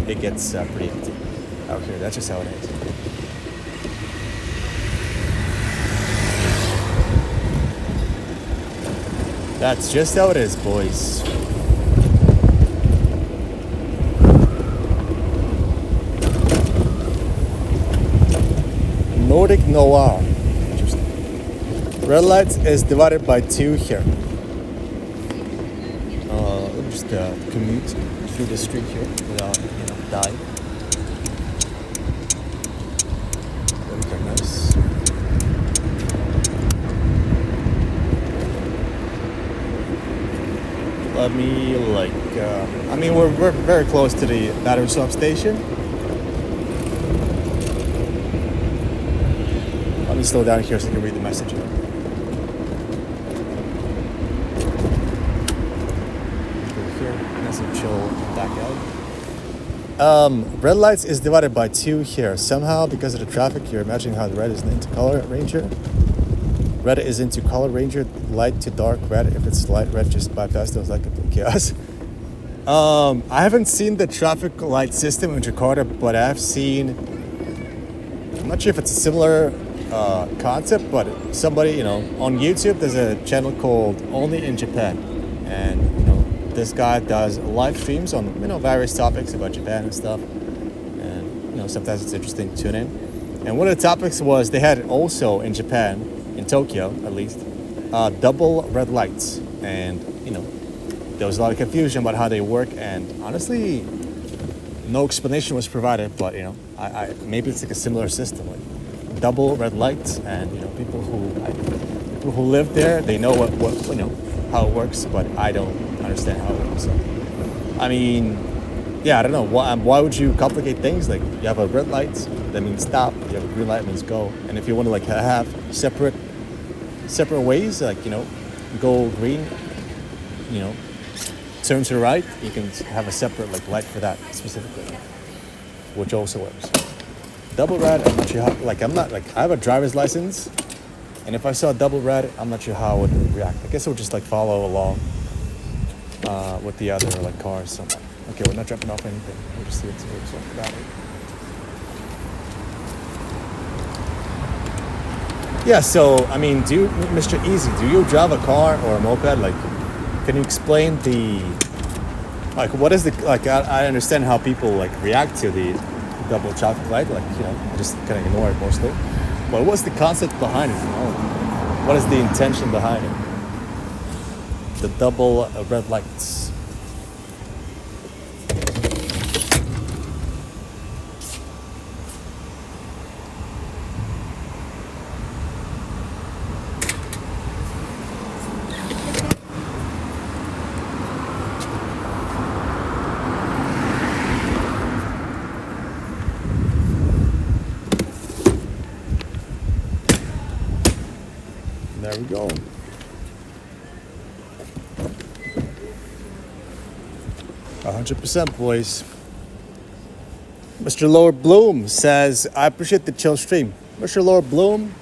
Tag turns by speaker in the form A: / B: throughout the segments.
A: it gets pretty empty out here. That's just how it is. That's just how it is, boys. Nordic Noir. Interesting. Red light is divided by 2 here. Let me just commute through the street here without, dying. Very nice. Let me we're very close to the battery swap station. Let me slow down here so I can read the message. Chill back out. Red lights is divided by 2 here. Somehow, because of the traffic, you're imagining how the red is into color ranger. Red is into color ranger, light to dark red. If it's light red, just bypass those like a chaos. I haven't seen the traffic light system in Jakarta, but I've seen. I'm not sure if it's a similar concept, but somebody, on YouTube, there's a channel called Only in Japan, and this guy does live streams on various topics about Japan and stuff, and sometimes it's interesting to tune in. And one of the topics was they had also in Japan, in Tokyo at least, double red lights, and there was a lot of confusion about how they work, and honestly no explanation was provided, but I maybe it's like a similar system, like double red lights, and people who live there, they know what how it works, but I don't understand how it works. So, I don't know. Why would you complicate things? Like, you have a red light, that means stop. You have a green light, that means go. And if you want to have separate ways, go green, turn to the right, you can have a separate light for that specifically, which also works. Double red, I'm not sure how. I have a driver's license, and if I saw double red, I'm not sure how I would react. I guess I would just follow along with the other cars. So, okay, we're not dropping off anything. We'll just see what's about it. Yeah. So Mr. Easy, do you drive a car or a moped? Can you explain the what is the I understand how people react to the double traffic light. Just kind of ignore it mostly. But what's the concept behind it? What is the intention behind it? The double red lights. There we go. %, boys. Mr. Lord Bloom says, I appreciate the chill stream. Mr. Lord Bloom,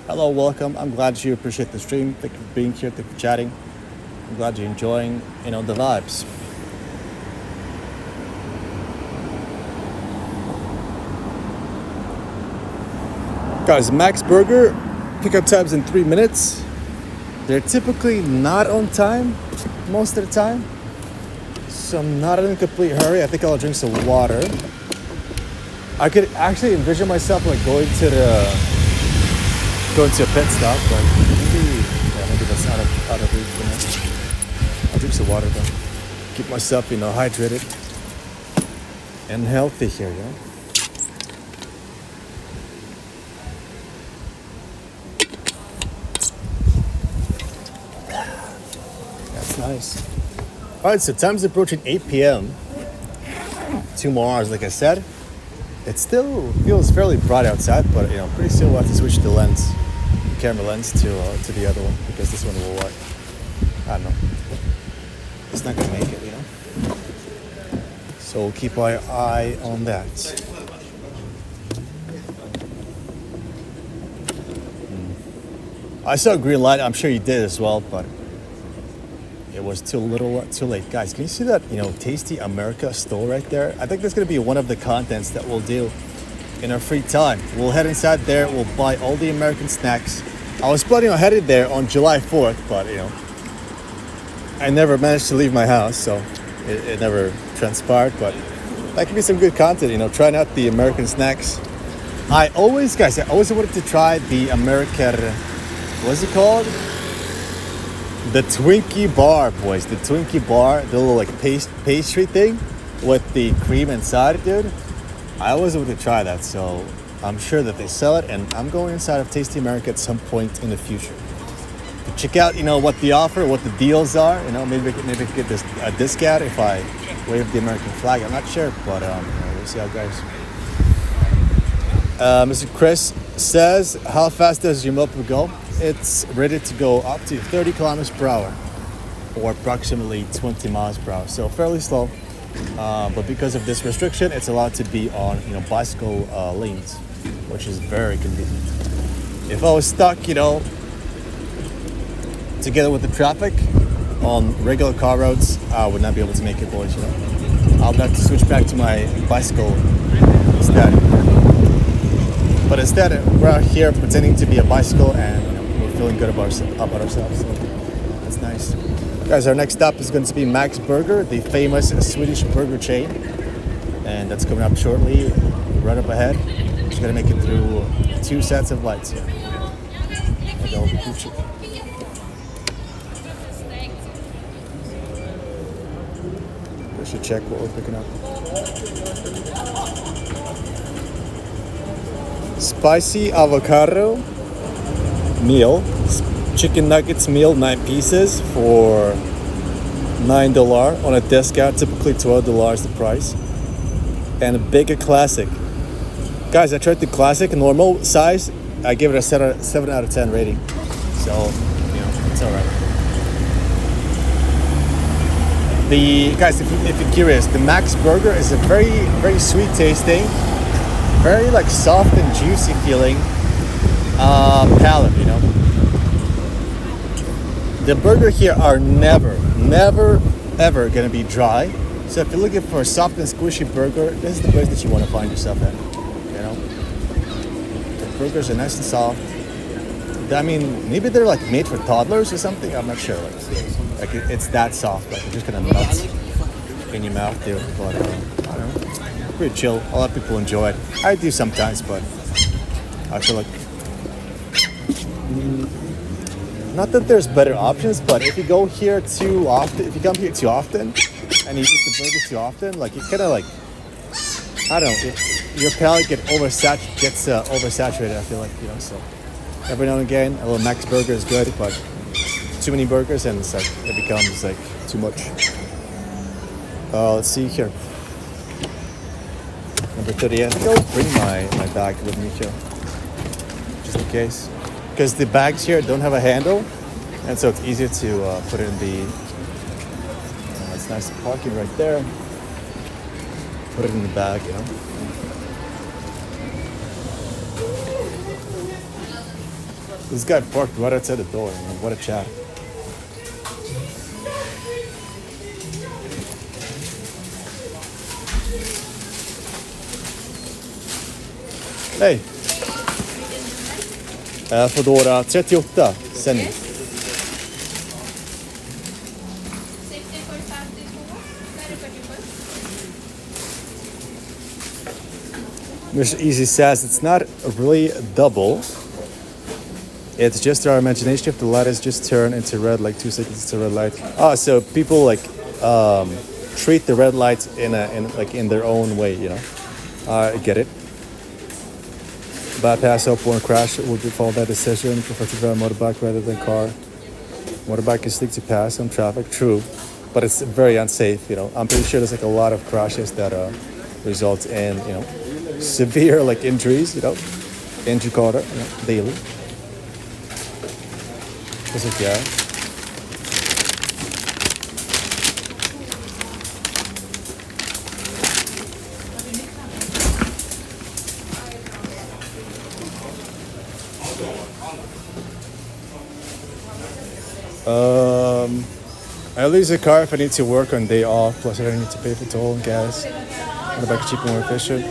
A: hello, welcome. I'm glad you appreciate the stream. Thank you for being here. Thank you for chatting. I'm glad you're enjoying, the vibes. Guys, Max Burger, pickup time's in 3 minutes. They're typically not on time most of the time. So I'm not in a complete hurry. I think I'll drink some water. I could actually envision myself going to a pit stop, but maybe that's out of reach for now. I'll drink some water though. Keep myself, hydrated and healthy here, That's nice. All right, so time's approaching 8 p.m. 2 more hours, like I said. It still feels fairly bright outside, but pretty soon we'll have to switch the camera lens to the other one, because this one will I don't know. It's not gonna make it, So we'll keep our eye on that. I saw a green light. I'm sure you did as well, but it was too little, too late. Guys, can you see that, Tasty America store right there? I think that's going to be one of the contents that we'll do in our free time. We'll head inside there. We'll buy all the American snacks. I was planning on heading there on July 4th, but, I never managed to leave my house, so it never transpired. But that could be some good content, trying out the American snacks. I always wanted to try the American, what's it called? The Twinkie bar, boys. The Twinkie bar, the little like pastry thing with the cream inside, dude. I always wanted to try that, so I'm sure that they sell it, and I'm going inside of Tasty America at some point in the future to check out, what the offer, what the deals are. Maybe I could get a discount if I wave the American flag. I'm not sure, but we'll see how it goes. Mr. Chris says, how fast does your moped go? It's ready to go up to 30 kilometers per hour or approximately 20 miles per hour. So fairly slow. But because of this restriction, it's allowed to be on, bicycle lanes, which is very convenient. If I was stuck, together with the traffic on regular car roads, I would not be able to make it, boys, I would have to switch back to my bicycle instead. But instead, we're out here pretending to be a bicycle, and we're feeling good about ourselves. So that's nice. Guys, our next stop is going to be Max Burger, the famous Swedish burger chain. And that's coming up shortly, right up ahead. Just going to make it through 2 sets of lights here. We should check what we're picking up. Spicy avocado meal, chicken nuggets meal, 9 pieces for $9 on a discount, typically $12 the price. And a bigger classic. Guys, I tried the classic normal size. I give it a 7 out of 10 rating. So, it's all right. Guys, if you're curious, the Max Burger is a very, very sweet tasting, very like soft and juicy feeling palate, The burger here are never, ever gonna be dry. So if you're looking for a soft and squishy burger, this is the place that you want to find yourself in. The burgers are nice and soft. I mean, maybe they're like made for toddlers or something. I'm not sure. Like it's that soft. Like it's just gonna melt in your mouth, dude. But I don't know. Pretty chill. A lot of people enjoy it. I do sometimes, but I feel like not that there's better options, but if you go here too often, if you come here too often, and you eat the burgers too often, like it kind of like, I don't know, your palate gets oversaturated. I feel like, so every now and again, a little Max Burger is good, but too many burgers and it's like it becomes like too much. Let's see here. Number 30. I think I'll bring my bag with me here, just in case, because the bags here don't have a handle, and so it's easier to put it in the. It's nice parking right there. Put it in the bag, This guy parked right outside the door. What a chat. Hej! Foodora 38 sändning. Mr. Easy says it's not really double. It's just our imagination. If the light is just turned into red, like 2 seconds to red light. Oh, so people like treat the red lights in their own way, I get it. Bypass upon crash would follow that decision. Prefer to drive a motorbike rather than car. Motorbike is slick to pass on traffic, true, but it's very unsafe. I'm pretty sure there's like a lot of crashes that result in severe like injuries. Injury quarter daily. That's it, yeah. I lease a car if I need to work on day off, plus I don't need to pay for toll and gas. And the bike is cheaper and more efficient.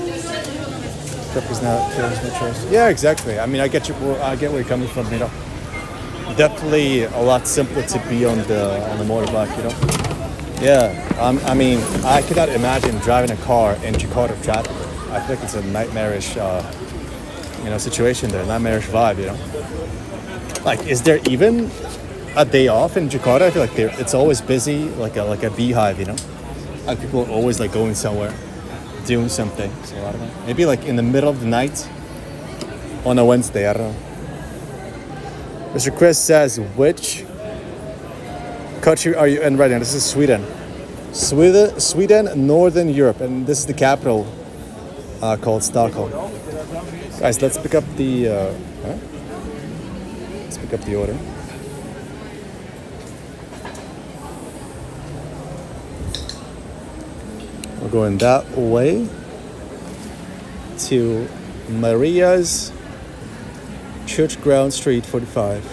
A: Traffic is not there's no choice. Yeah, exactly. I mean, I get where you're coming from, you know. Definitely a lot simpler to be on the motorbike, you know. Yeah, I mean, I cannot imagine driving a car in Jakarta traffic. I think it's a nightmarish, situation there, nightmarish vibe, you know. Like, is there even a day off in Jakarta? I feel like it's always busy, like a beehive, you know. Like people are always like going somewhere, doing something. So I don't know. Maybe like in the middle of the night on a Wednesday. I don't know. Mr. Chris says, which country are you in right now? This is Sweden. Sweden, Northern Europe, and this is the capital called Stockholm. Guys, let's pick up the order. We're going that way to Maria's Church Ground Street 45.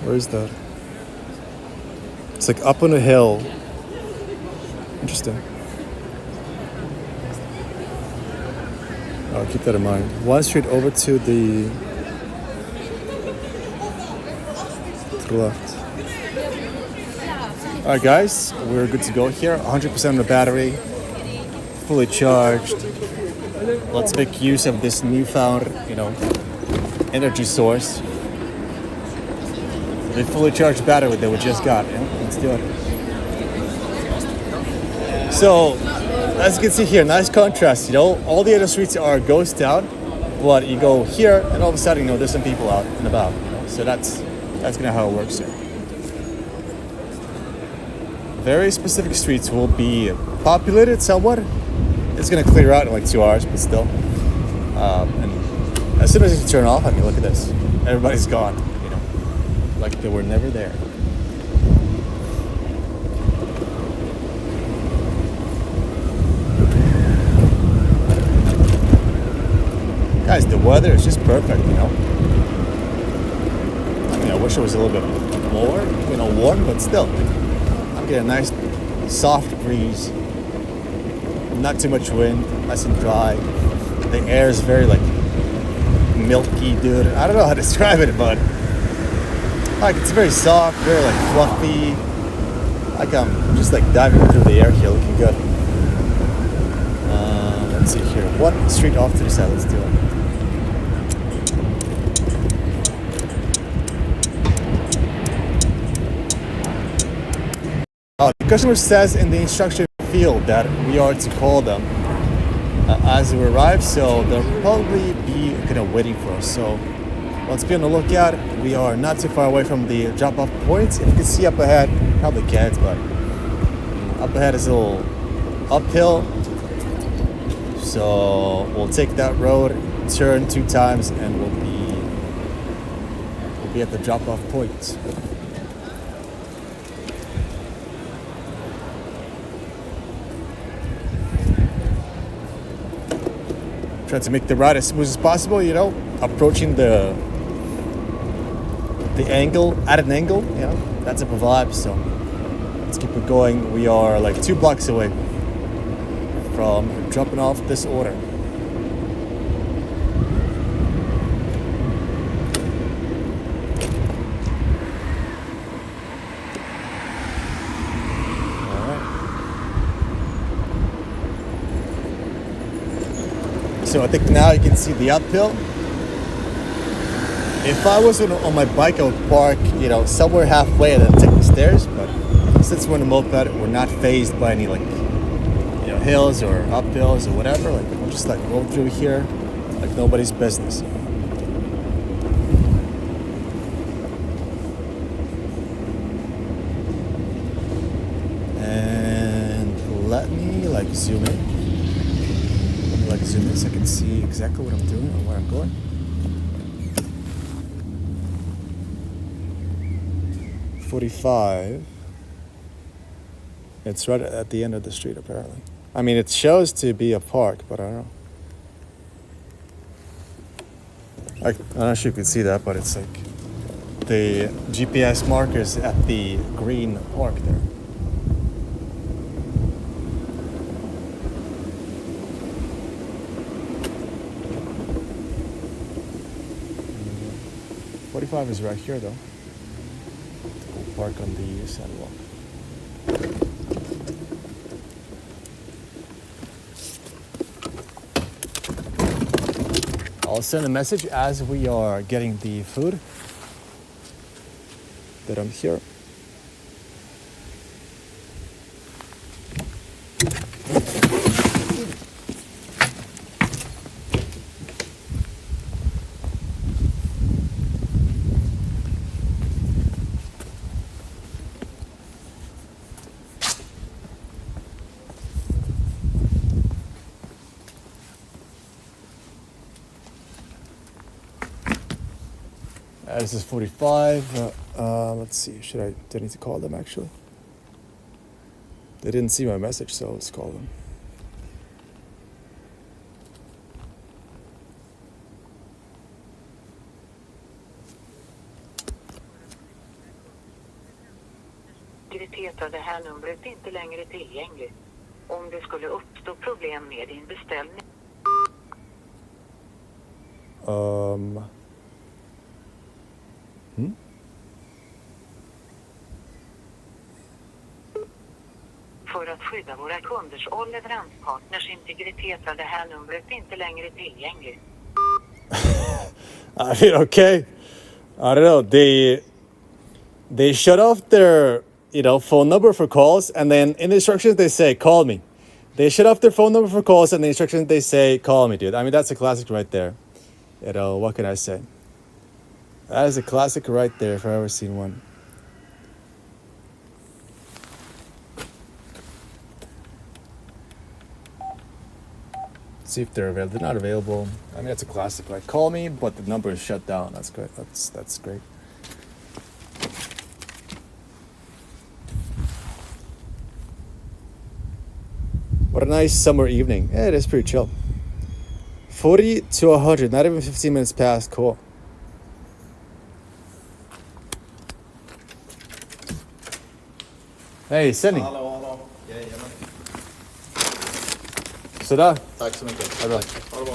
A: Where is that? It's like up on a hill. Interesting. I'll keep that in mind. One street over to the left. Alright guys, we're good to go here. 100% on the battery. Fully charged. Let's make use of this newfound, energy source. The fully charged battery that we just got. Yeah? Let's do it. So, as you can see here, nice contrast. All the other streets are ghost town, but you go here, and all of a sudden, there's some people out and about. So that's kind of how it works here. Very specific streets will be populated somewhat. It's gonna clear out in like 2 hours, but still. And as soon as you turn off, I mean, look at this. Everybody's gone, like they were never there. Guys, the weather is just perfect, I mean, I wish it was a little bit more, warm, but still. I'm getting a nice, soft breeze. Not too much wind, nice and dry. The air is very milky, dude. I don't know how to describe it, but it's very soft, very fluffy. I'm just diving through the air here, looking good. Let's see here. One street off to the side. Let's do it. The customer says in the instruction field that we are to call them as we arrive, so they'll probably be waiting for us. So let's be on the lookout. We are not too far away from the drop-off point. If you can see up ahead, probably can't, but up ahead is a little uphill. So we'll take that road, turn 2 times, and we'll be at the drop-off point. Try to make the ride as smooth as possible, approaching the angle, at an angle, that's a vibe. So let's keep it going. We are 2 blocks away from dropping off this order. So I think now you can see the uphill. If I was on my bike, I would park, somewhere halfway and then take the stairs. But since we're on a moped, we're not phased by any hills or uphills or whatever. We'll just roll through here like nobody's business. And let me zoom in. Zoom in so I can see exactly what I'm doing or where I'm going. $45. It's right at the end of the street, apparently. I mean, it shows to be a park, but I don't know. I'm not sure you can see that, but it's the GPS markers at the green park there. Mm, 45 is right here though. We'll park on the sidewalk. I'll send a message as we are getting the food that I'm here. This is 45. Let's see. Do I need to call them actually? They didn't see my message, so let's call them.
B: Det här numret är inte längre tillgängligt. Om det skulle uppstå problem med din beställning. För att skydda våra kunders och leveranspartners integritet är det här numret inte längre tillgängligt.
A: I mean, okay. I don't know. They shut off their, phone number for calls, and then in the instructions they say, call me. They shut off their phone number for calls, and the instructions they say, call me, dude. I mean, that's a classic right there. What can I say? That is a classic right there if I've ever seen one. See if they're available. They're not available. I mean, that's a classic, right? Call me, but the number is shut down. That's great. That's great. What a nice summer evening. Yeah, it is pretty chill. 40 to 100, not even 15 minutes past. Cool. Hej, sändning.
C: Hallå. Jajamän.
A: Sådär.
C: Tack så mycket.
A: Ha det bra.
C: Ha det bra.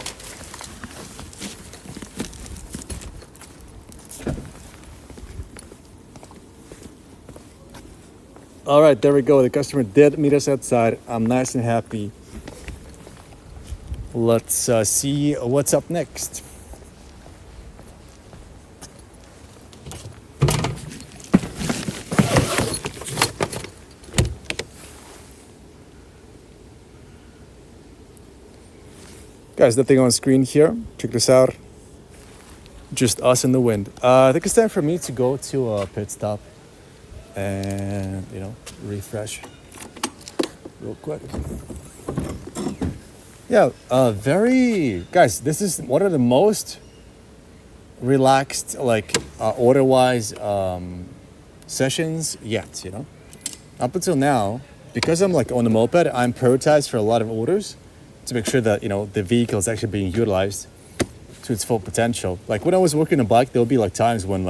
A: All right, there we go. The customer did meet us outside. I'm nice and happy. Let's see what's up next. Guys, nothing on screen here. Check this out. Just us in the wind. I think it's time for me to go to a pit stop and, refresh real quick. Yeah, guys, this is one of the most relaxed, order-wise sessions yet, Up until now, because I'm on the moped, I'm prioritized for a lot of orders to make sure that, the vehicle is actually being utilized to its full potential. Like when I was working a bike, there'll be times when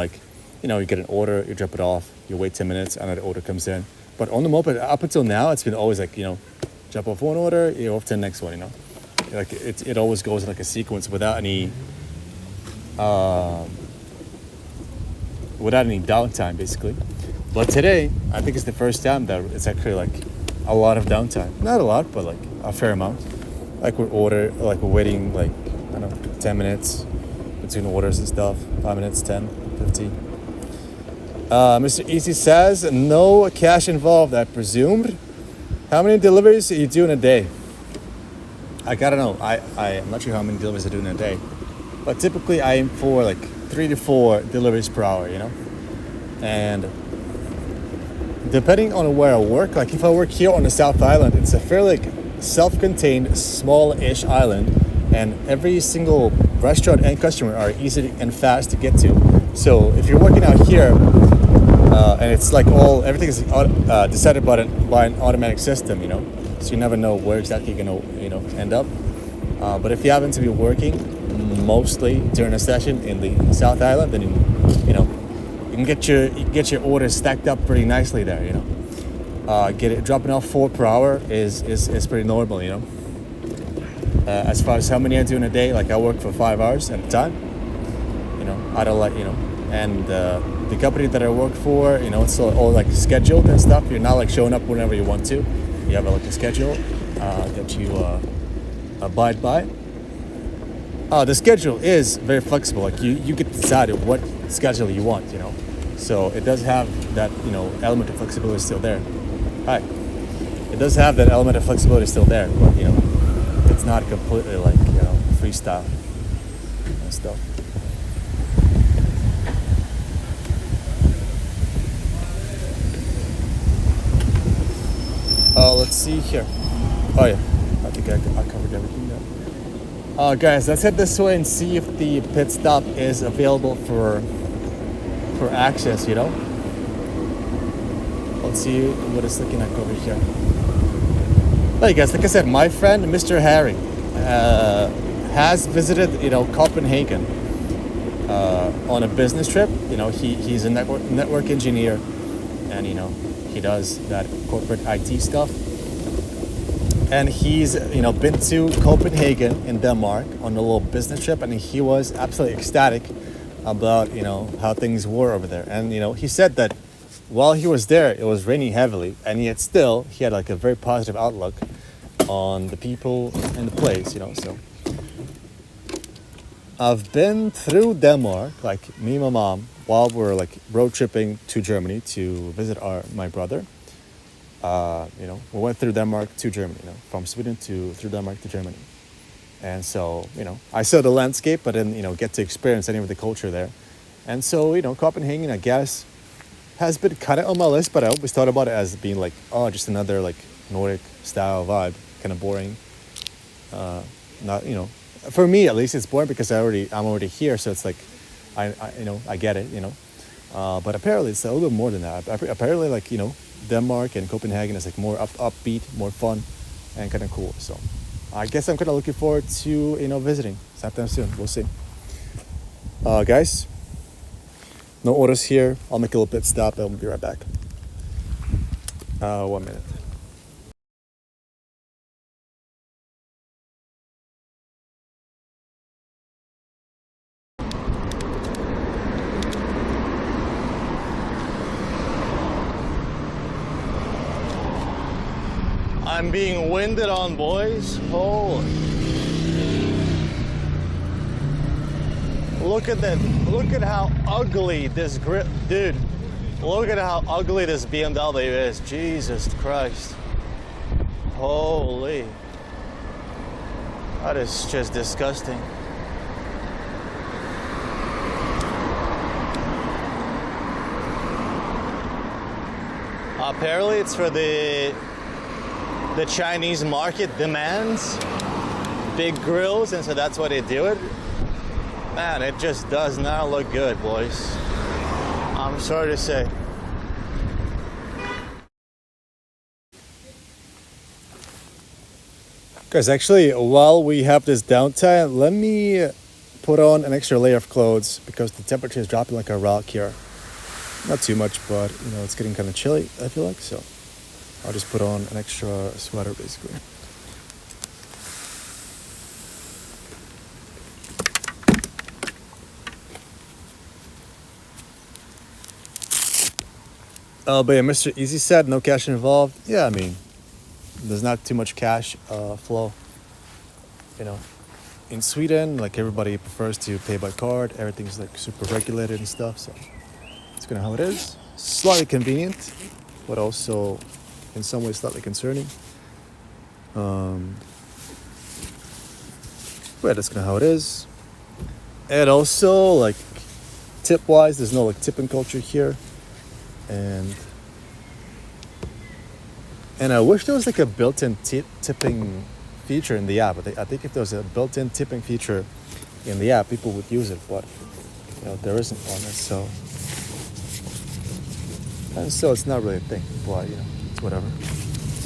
A: you get an order, you drop it off, you wait 10 minutes, and then the order comes in. But on the moped, up until now, it's been always drop off one order, you're off to the next one, It always goes in a sequence without any downtime, basically. But today, I think it's the first time that it's actually a lot of downtime. Not a lot, but a fair amount. We're waiting 10 minutes between orders and stuff. 5 minutes, 10, 15. Mr. Easy says, no cash involved, I presumed. How many deliveries do you do in a day? I gotta know. I'm not sure how many deliveries I do in a day. But typically I aim for 3 to 4 deliveries per hour, And depending on where I work, if I work here on the South Island, it's a fairly self-contained, small-ish island, and every single restaurant and customer are easy and fast to get to. So if you're working out here, and it's everything is decided by an automatic system, so you never know where exactly you're gonna, end up. But if you happen to be working mostly during a session in the South Island, then can get your orders stacked up pretty nicely there, you know. Dropping off 4 per hour is pretty normal, you know. As far as how many I do in a day, like I work for 5 hours at a time, you know. I don't like, you know, and the company that I work for, you know, it's all like scheduled and stuff. You're not like showing up whenever you want to. You have like a schedule that you abide by. The schedule is very flexible. Like you get to decide what schedule you want, you know. So it does have that, you know, element of flexibility still there. Hi. It does have that element of flexibility still there, but, you know, it's not completely like, you know, freestyle and stuff. Let's see here. Oh yeah, I think I covered everything there. Guys, let's head this way and see if the pit stop is available for access, you know. Let's see what it's looking like over here. Hey guys, like I said, my friend Mr. Harry has visited, you know, Copenhagen on a business trip. You know, he's a network engineer, and, you know, he does that corporate IT stuff. And he's, you know, been to Copenhagen in Denmark on a little business trip, and he was absolutely ecstatic about, you know, how things were over there. And, you know, he said that while he was there, it was raining heavily, and yet still he had like a very positive outlook on the people and the place, you know. So I've been through Denmark, like me and my mom, while we're like road tripping to Germany to visit my brother. You know, we went through Denmark to Germany, you know, from Sweden through Denmark to Germany. And so, you know, I saw the landscape, but didn't, you know, get to experience any of the culture there. And so, you know, Copenhagen, I guess, has been kind of on my list, but I always thought about it as being like, oh, just another like Nordic style vibe, kind of boring. Not, you know, for me at least, it's boring because I'm already here, so it's like, I you know, I get it, you know. But apparently it's a little bit more than that. Apparently, like, you know, Denmark and Copenhagen is like more upbeat, more fun, and kind of cool. So I guess I'm kind of looking forward to, you know, visiting sometime soon. We'll see. Guys, no orders here. I'll make a little pit stop and we'll be right back. 1 minute. I'm being winded on, boys. Holy. Look at that. Look at how ugly this grip, dude. Look at how ugly this BMW is. Jesus Christ. Holy. That is just disgusting. Apparently it's for the Chinese market demands big grills, and so that's why they do it. Man, it just does not look good, boys. I'm sorry to say. Guys, actually, while we have this downtime, let me put on an extra layer of clothes because the temperature is dropping like a rock here. Not too much, but, you know, it's getting kind of chilly, I feel like, so I'll just put on an extra sweater, basically. But yeah, Mr. Easy said no cash involved. Yeah, I mean, there's not too much cash flow. You know, in Sweden, like, everybody prefers to pay by card. Everything's like super regulated and stuff, so it's kind of how it is. Slightly convenient, but also in some ways slightly concerning. But that's kind of how it is. And also, like, tip-wise, there's no like tipping culture here. And I wish there was like a built-in tipping feature in the app. I think if there was a built-in tipping feature in the app, people would use it. But, you know, there isn't one, so it's not really a thing. But, you know, it's whatever.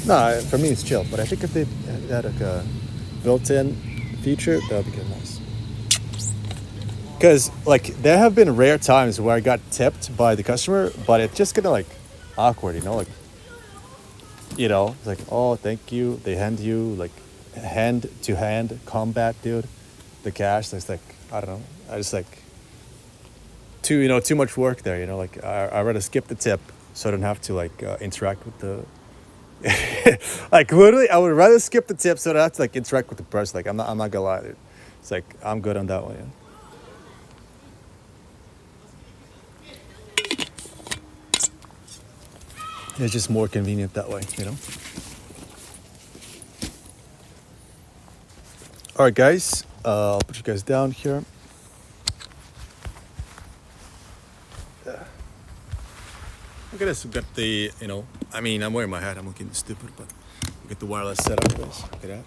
A: No, for me it's chill. But I think if they had like a built-in feature, that would be kind of nice. Because like there have been rare times where I got tipped by the customer, but it's just kind of like awkward, you know, like it's like, oh, thank you. They hand you like hand to hand combat, dude. The cash. There's like I don't know. I just like too much work there. Like I rather skip the tip so I don't have to like interact with the. Like literally, I would rather skip the tip so I don't have to like interact with the person. Like I'm not gonna lie, dude. It's like I'm good on that one. Yeah. It's just more convenient that way, All right, guys. I'll put you guys down here. Look at this. We've got the, I'm wearing my hat. I'm looking stupid, but we got the wireless setup, guys. Look at that.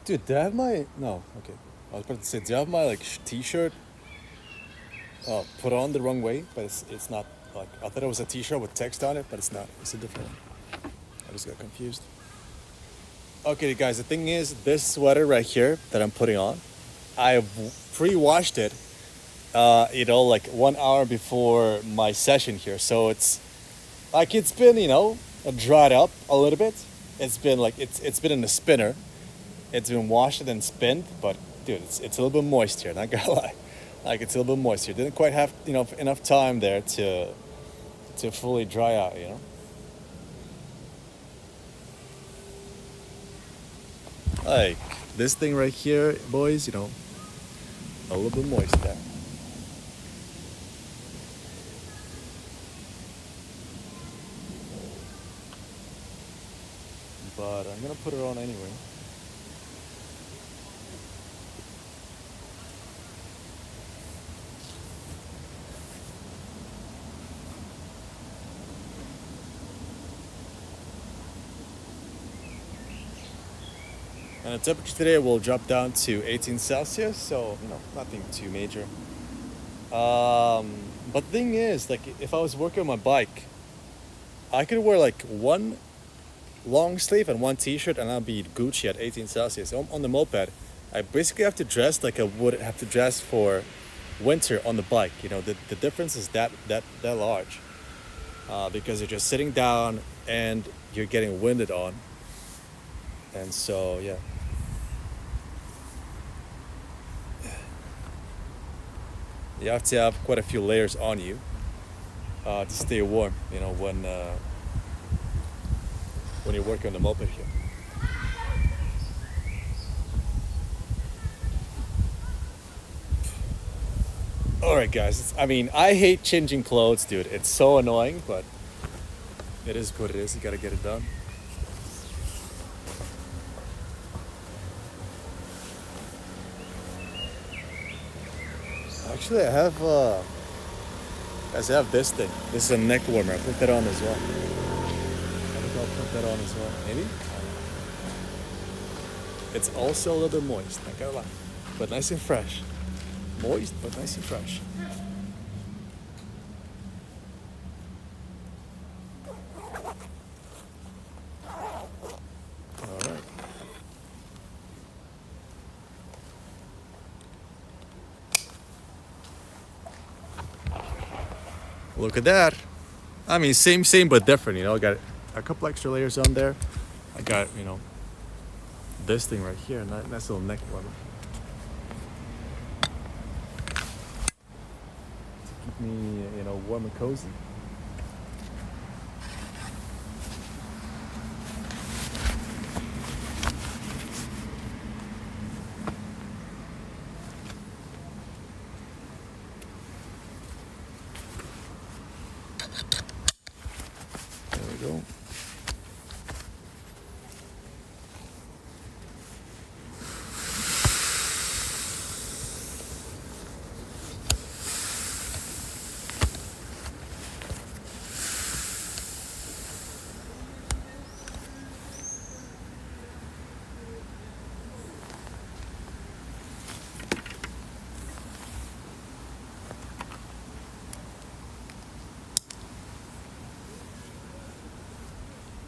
A: Dude, do I have my... No, okay. I was about to say, do I have my, t-shirt put on the wrong way? But it's not, I thought it was a t-shirt with text on it, but it's not. It's a different one. I just got confused. Okay, guys, the thing is, this sweater right here that I'm putting on, I pre-washed it, 1 hour before my session here. So it's been, dried up a little bit. It's been it's been in the spinner. It's been washed and spinned, but dude, it's a little bit moist here. Not gonna lie, it's a little bit moist here. Didn't quite have enough time there to fully dry out. Like this thing right here, boys. A little bit moist there. But I'm gonna put it on anyway. And the temperature today will drop down to 18 Celsius, so nothing too major. But the thing is, if I was working on my bike, I could wear one long sleeve and one t-shirt and I'll be Gucci at 18 Celsius. On the moped, I basically have to dress like I would have to dress for winter on the bike. The difference is that large. Because you're just sitting down and you're getting winded on. And so, yeah. You have to have quite a few layers on you to stay warm, when you're working on the moped here. Alright guys, I hate changing clothes, dude. It's so annoying, but it is what it is. You gotta get it done. Actually, I have this thing. This is a neck warmer. I put that on as well. I think I'll put that on as well. Maybe? It's also a little bit moist, not gonna lie. But nice and fresh. Moist, but nice and fresh. Alright. Look at that. Same but different, I got a couple extra layers on there. I got, this thing right here, nice little neck warmer. To keep me, warm and cozy. There we go.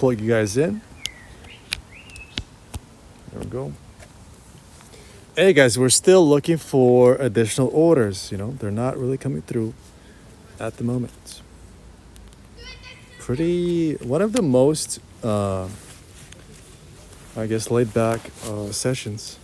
A: plug you guys in. There we go. Hey guys, we're still looking for additional orders. You know, they're not really coming through at the moment. One of the most, I guess, laid back sessions